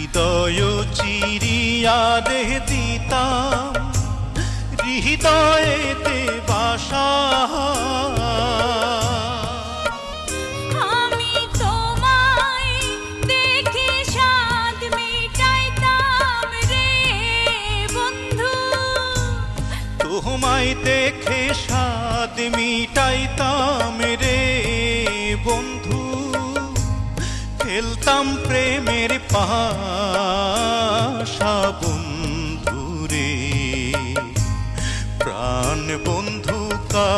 হৃদয় চিরিয়া রে দিতাম হৃদয়েতে বাসা। আমি তোমায় দেখে স্বাদ মেটাইতাম রে বন্ধু, তোমায় দেখে স্বাদ মিটাইতাম রে বন্ধু। খেলতাম প্রেমের পাশা বন্ধু রে, প্রাণ বন্ধু কা